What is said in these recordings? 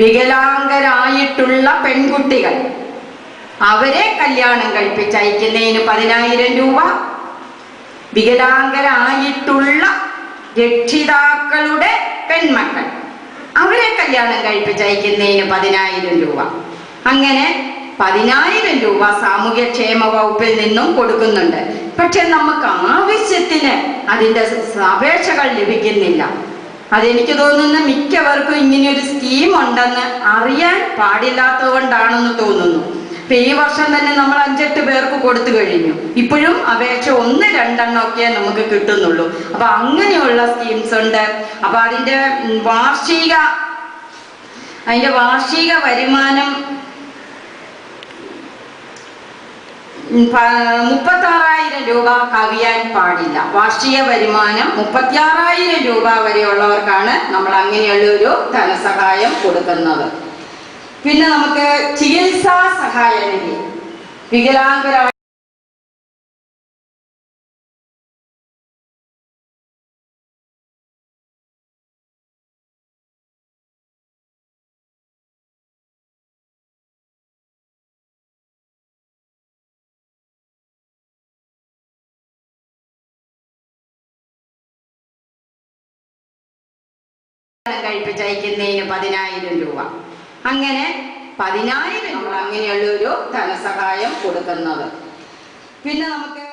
വികലാംഗരായിട്ടുള്ള പെൺകുട്ടികൾ അവരെ കല്യാണം കഴിപ്പിച്ചയക്കുന്നതിന് 10,000 രൂപ, വികലാംഗരായിട്ടുള്ള രക്ഷിതാക്കളുടെ പെൺമക്കൾ അവരെ കല്യാണം കഴിപ്പിച്ചയക്കുന്നതിന് 10,000 രൂപ. അങ്ങനെ 10,000 രൂപ സാമൂഹ്യക്ഷേമ വകുപ്പിൽ നിന്നും കൊടുക്കുന്നുണ്ട്. പക്ഷെ നമുക്ക് ആവശ്യത്തിന് അതിൻ്റെ അപേക്ഷകൾ ലഭിക്കുന്നില്ല. അതെനിക്ക് തോന്നുന്നു മിക്കവർക്കും ഇങ്ങനെയൊരു സ്കീം ഉണ്ടെന്ന് അറിയാൻ പാടില്ലാത്തത് കൊണ്ടാണെന്ന് തോന്നുന്നു. ഇപ്പൊ ഈ വർഷം തന്നെ നമ്മൾ 5-8 പേർക്ക് കൊടുത്തു കഴിഞ്ഞു. ഇപ്പോഴും അപേക്ഷ 1-2 ഒക്കെ നമുക്ക് കിട്ടുന്നുള്ളൂ. അപ്പൊ അങ്ങനെയുള്ള സ്കീംസ് ഉണ്ട്. അപ്പൊ അതിന്റെ വാർഷിക വരുമാനം 36,000 രൂപ കവിയാൻ പാടില്ല. വാർഷിക വരുമാനം 36,000 രൂപ വരെയുള്ളവർക്കാണ് നമ്മൾ അങ്ങനെയുള്ള ഒരു ധനസഹായം കൊടുക്കുന്നത്. പിന്നെ നമുക്ക് ചികിത്സാ സഹായ നിധി, വികലാംഗരായ കഴിപ്പിച്ചയക്കുന്നതിന് 10,000 രൂപ. അങ്ങനെ 10,000 നമ്മൾ അങ്ങനെയുള്ള ഒരു ധനസഹായം കൊടുക്കുന്നത്. പിന്നെ നമുക്ക്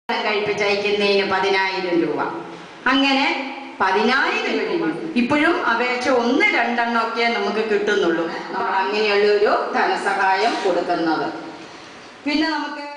കഴിപ്പിച്ചയക്കുന്നതിന് 10,000 രൂപ. അങ്ങനെ 10,000 കഴിഞ്ഞു. ഇപ്പോഴും അപേക്ഷ 1-2 ഒക്കെ നമുക്ക് കിട്ടുന്നുള്ളൂ. നമ്മൾ അങ്ങനെയുള്ള ഒരു ധനസഹായം കൊടുക്കുന്നത്. പിന്നെ നമുക്ക്